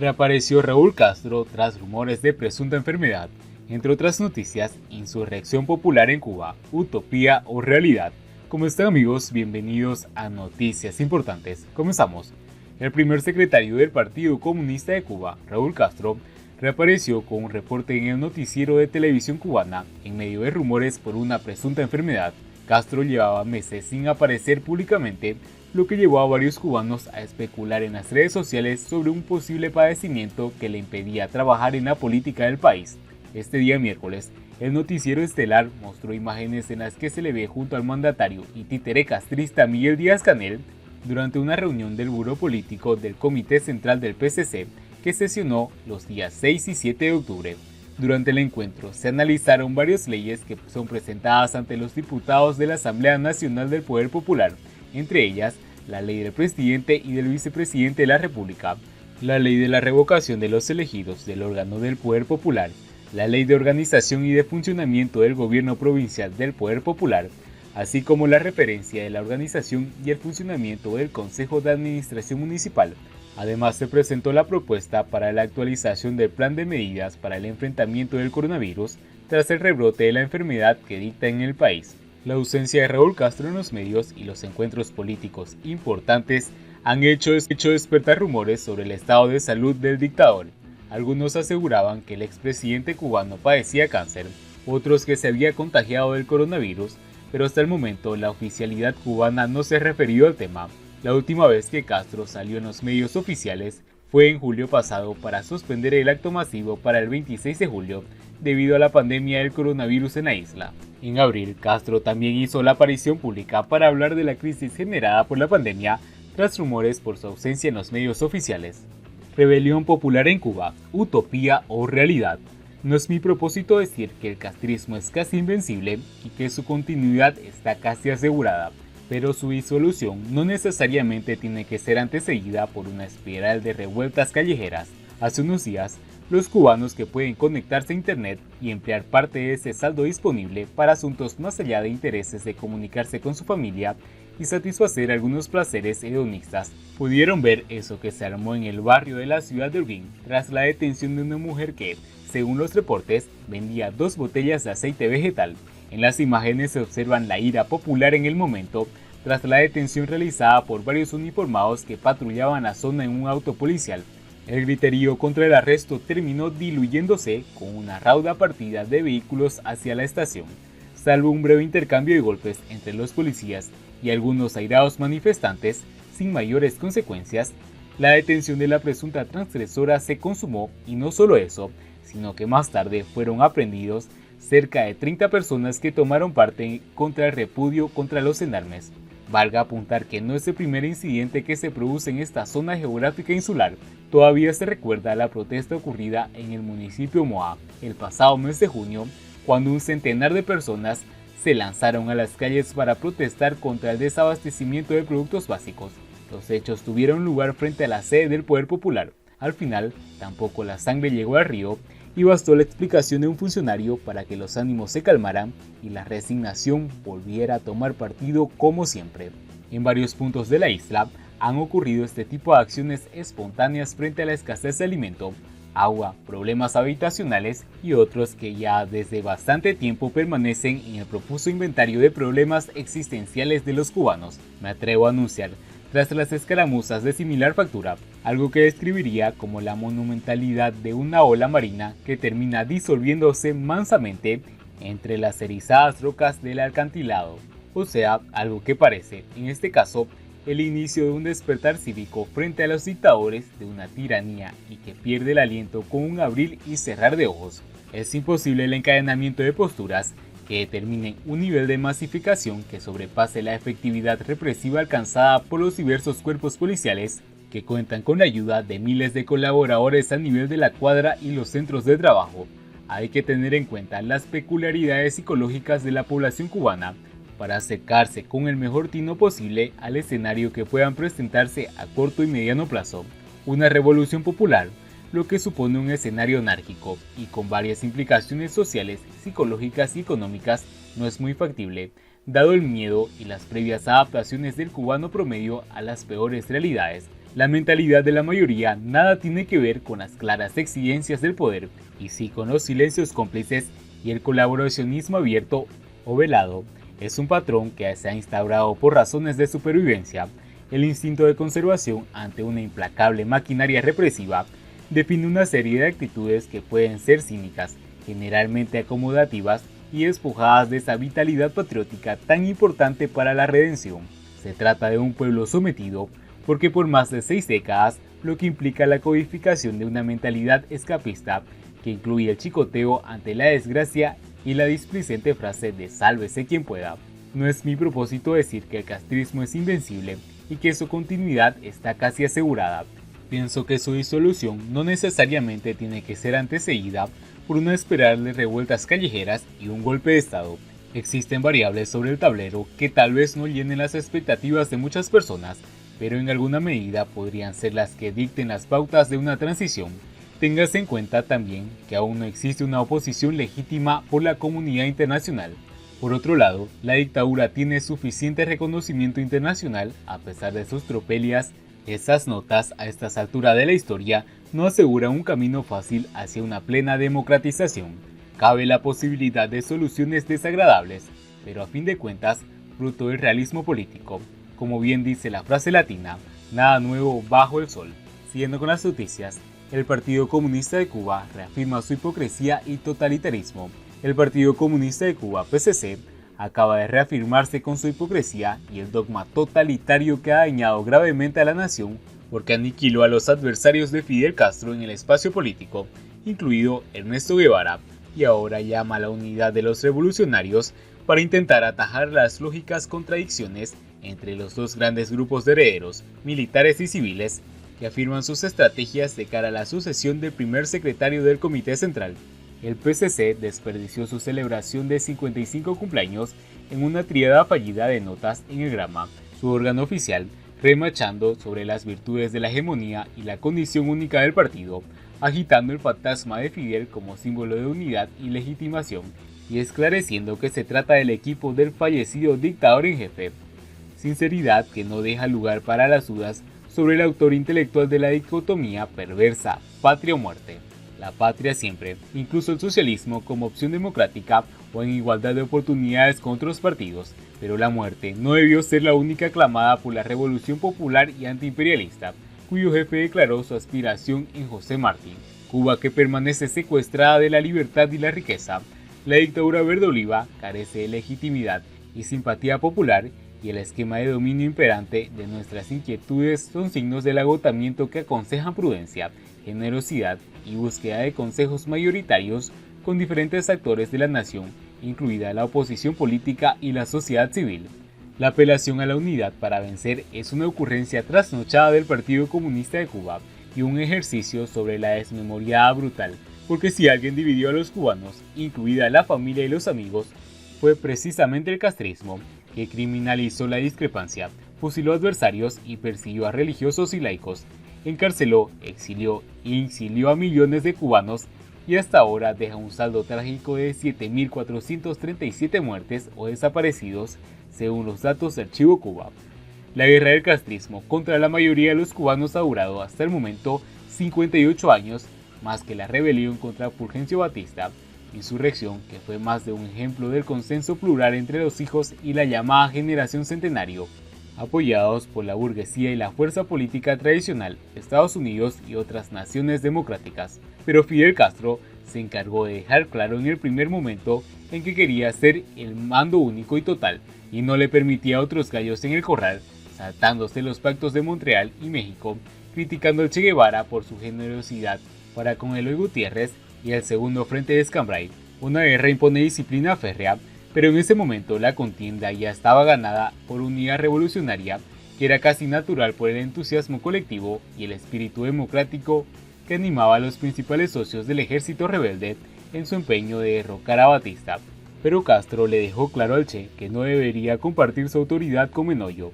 Reapareció Raúl Castro tras rumores de presunta enfermedad. Entre otras noticias, insurrección popular en Cuba, utopía o realidad. ¿Cómo están amigos? Bienvenidos a Noticias Importantes. Comenzamos. El primer secretario del Partido Comunista de Cuba, Raúl Castro, reapareció con un reporte en el noticiero de televisión cubana en medio de rumores por una presunta enfermedad. Castro llevaba meses sin aparecer públicamente, lo que llevó a varios cubanos a especular en las redes sociales sobre un posible padecimiento que le impedía trabajar en la política del país. Este día miércoles, el noticiero estelar mostró imágenes en las que se le ve junto al mandatario y títere castrista Miguel Díaz-Canel durante una reunión del Buró Político del Comité Central del PCC que sesionó los días 6 y 7 de octubre. Durante el encuentro se analizaron varias leyes que son presentadas ante los diputados de la Asamblea Nacional del Poder Popular, entre ellas la ley del presidente y del vicepresidente de la República, la ley de la revocación de los elegidos del órgano del Poder Popular, la ley de organización y de funcionamiento del gobierno provincial del Poder Popular, así como la referencia de la organización y el funcionamiento del Consejo de Administración Municipal. Además, se presentó la propuesta para la actualización del plan de medidas para el enfrentamiento del coronavirus tras el rebrote de la enfermedad que dicta en el país. La ausencia de Raúl Castro en los medios y los encuentros políticos importantes han hecho despertar rumores sobre el estado de salud del dictador. Algunos aseguraban que el expresidente cubano padecía cáncer, otros que se había contagiado del coronavirus, pero hasta el momento la oficialidad cubana no se ha referido al tema. La última vez que Castro salió en los medios oficiales fue en julio pasado para suspender el acto masivo para el 26 de julio debido a la pandemia del coronavirus en la isla. En abril, Castro también hizo la aparición pública para hablar de la crisis generada por la pandemia tras rumores por su ausencia en los medios oficiales. Rebelión popular en Cuba, utopía o realidad. No es mi propósito decir que el castrismo es casi invencible y que su continuidad está casi asegurada, pero su disolución no necesariamente tiene que ser antecedida por una espiral de revueltas callejeras. Hace unos días, los cubanos que pueden conectarse a internet y emplear parte de ese saldo disponible para asuntos más allá de intereses de comunicarse con su familia y satisfacer algunos placeres hedonistas, pudieron ver eso que se armó en el barrio de la ciudad de Holguín tras la detención de una mujer que, según los reportes, vendía 2 botellas de aceite vegetal. En las imágenes se observan la ira popular en el momento tras la detención realizada por varios uniformados que patrullaban la zona en un auto policial. El griterío contra el arresto terminó diluyéndose con una rauda partida de vehículos hacia la estación. Salvo un breve intercambio de golpes entre los policías y algunos airados manifestantes, sin mayores consecuencias, la detención de la presunta transgresora se consumó y no solo eso, sino que más tarde fueron aprehendidos cerca de 30 personas que tomaron parte contra el repudio contra los gendarmes. Valga apuntar que no es el primer incidente que se produce en esta zona geográfica insular. Todavía se recuerda la protesta ocurrida en el municipio Moa el pasado mes de junio, cuando un centenar de personas se lanzaron a las calles para protestar contra el desabastecimiento de productos básicos. Los hechos tuvieron lugar frente a la sede del Poder Popular. Al final, tampoco la sangre llegó al río y bastó la explicación de un funcionario para que los ánimos se calmaran y la resignación volviera a tomar partido como siempre. En varios puntos de la isla han ocurrido este tipo de acciones espontáneas frente a la escasez de alimento, agua, problemas habitacionales y otros que ya desde bastante tiempo permanecen en el profuso inventario de problemas existenciales de los cubanos. Me atrevo a anunciar, tras las escaramuzas de similar factura, algo que describiría como la monumentalidad de una ola marina que termina disolviéndose mansamente entre las erizadas rocas del acantilado. O sea, algo que parece, en este caso, el inicio de un despertar cívico frente a los dictadores de una tiranía y que pierde el aliento con un abrir y cerrar de ojos. Es imposible el encadenamiento de posturas que determinen un nivel de masificación que sobrepase la efectividad represiva alcanzada por los diversos cuerpos policiales que cuentan con la ayuda de miles de colaboradores a nivel de la cuadra y los centros de trabajo. Hay que tener en cuenta las peculiaridades psicológicas de la población cubana para acercarse con el mejor tino posible al escenario que puedan presentarse a corto y mediano plazo. Una revolución popular, lo que supone un escenario anárquico y con varias implicaciones sociales, psicológicas y económicas, no es muy factible, dado el miedo y las previas adaptaciones del cubano promedio a las peores realidades. La mentalidad de la mayoría nada tiene que ver con las claras exigencias del poder, y sí con los silencios cómplices y el colaboracionismo abierto o velado. Es un patrón que se ha instaurado por razones de supervivencia. El instinto de conservación ante una implacable maquinaria represiva define una serie de actitudes que pueden ser cínicas, generalmente acomodativas y despojadas de esa vitalidad patriótica tan importante para la redención. Se trata de un pueblo sometido porque por más de 6 décadas, lo que implica la codificación de una mentalidad escapista que incluye el chicoteo ante la desgracia y la displicente frase de sálvese quien pueda. No es mi propósito decir que el castrismo es invencible y que su continuidad está casi asegurada. Pienso que su disolución no necesariamente tiene que ser antecedida por una espiral de revueltas callejeras y un golpe de estado. Existen variables sobre el tablero que tal vez no llenen las expectativas de muchas personas, pero en alguna medida podrían ser las que dicten las pautas de una transición. Téngase en cuenta también que aún no existe una oposición legítima por la comunidad internacional. Por otro lado, la dictadura tiene suficiente reconocimiento internacional a pesar de sus tropelias. Estas notas a estas alturas de la historia no aseguran un camino fácil hacia una plena democratización. Cabe la posibilidad de soluciones desagradables, pero a fin de cuentas, fruto del realismo político. Como bien dice la frase latina, nada nuevo bajo el sol. Siguiendo con las noticias, el Partido Comunista de Cuba reafirma su hipocresía y totalitarismo. El Partido Comunista de Cuba, PCC, acaba de reafirmarse con su hipocresía y el dogma totalitario que ha dañado gravemente a la nación porque aniquiló a los adversarios de Fidel Castro en el espacio político, incluido Ernesto Guevara, y ahora llama a la unidad de los revolucionarios para intentar atajar las lógicas contradicciones entre los dos grandes grupos de herederos, militares y civiles, que afirman sus estrategias de cara a la sucesión del primer secretario del Comité Central. El PCC desperdició su celebración de 55 cumpleaños en una tríada fallida de notas en el Grama, su órgano oficial, remachando sobre las virtudes de la hegemonía y la condición única del partido, agitando el fantasma de Fidel como símbolo de unidad y legitimación, y esclareciendo que se trata del equipo del fallecido dictador en jefe. Sinceridad que no deja lugar para las dudas sobre el autor intelectual de la dicotomía perversa, patria o muerte. La patria siempre, incluso el socialismo como opción democrática o en igualdad de oportunidades con otros partidos, pero la muerte no debió ser la única aclamada por la Revolución Popular y antiimperialista, cuyo jefe declaró su aspiración en José Martí. Cuba, que permanece secuestrada de la libertad y la riqueza, la dictadura verde oliva carece de legitimidad y simpatía popular, y el esquema de dominio imperante de nuestras inquietudes son signos del agotamiento que aconsejan prudencia, generosidad y búsqueda de consejos mayoritarios con diferentes actores de la nación, incluida la oposición política y la sociedad civil. La apelación a la unidad para vencer es una ocurrencia trasnochada del Partido Comunista de Cuba y un ejercicio sobre la desmemoriada brutal, porque si alguien dividió a los cubanos, incluida la familia y los amigos, fue precisamente el castrismo, que criminalizó la discrepancia, fusiló adversarios y persiguió a religiosos y laicos, encarceló, exilió e incilió a millones de cubanos y hasta ahora deja un saldo trágico de 7.437 muertes o desaparecidos, según los datos de Archivo Cuba. La guerra del castrismo contra la mayoría de los cubanos ha durado hasta el momento 58 años, más que la rebelión contra Fulgencio Batista, insurrección que fue más de un ejemplo del consenso plural entre los hijos y la llamada generación centenario, apoyados por la burguesía y la fuerza política tradicional, Estados Unidos y otras naciones democráticas. Pero Fidel Castro se encargó de dejar claro en el primer momento en que quería ser el mando único y total, y no le permitía a otros gallos en el corral, saltándose los pactos de Montreal y México, criticando al Che Guevara por su generosidad para con Eloy Gutiérrez y el segundo frente de Escambray. Una guerra impone disciplina férrea, pero en ese momento la contienda ya estaba ganada por unidad revolucionaria que era casi natural por el entusiasmo colectivo y el espíritu democrático que animaba a los principales socios del ejército rebelde en su empeño de derrocar a Batista. Pero Castro le dejó claro al Che que no debería compartir su autoridad con Menoyo.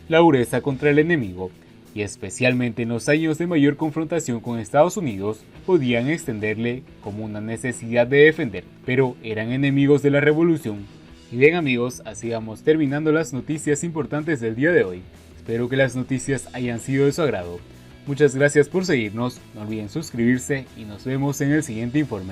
La dureza contra el enemigo, y especialmente en los años de mayor confrontación con Estados Unidos, podían extenderle como una necesidad de defender, pero eran enemigos de la revolución. Y bien amigos, así vamos terminando las noticias importantes del día de hoy. Espero que las noticias hayan sido de su agrado. Muchas gracias por seguirnos, no olviden suscribirse y nos vemos en el siguiente informe.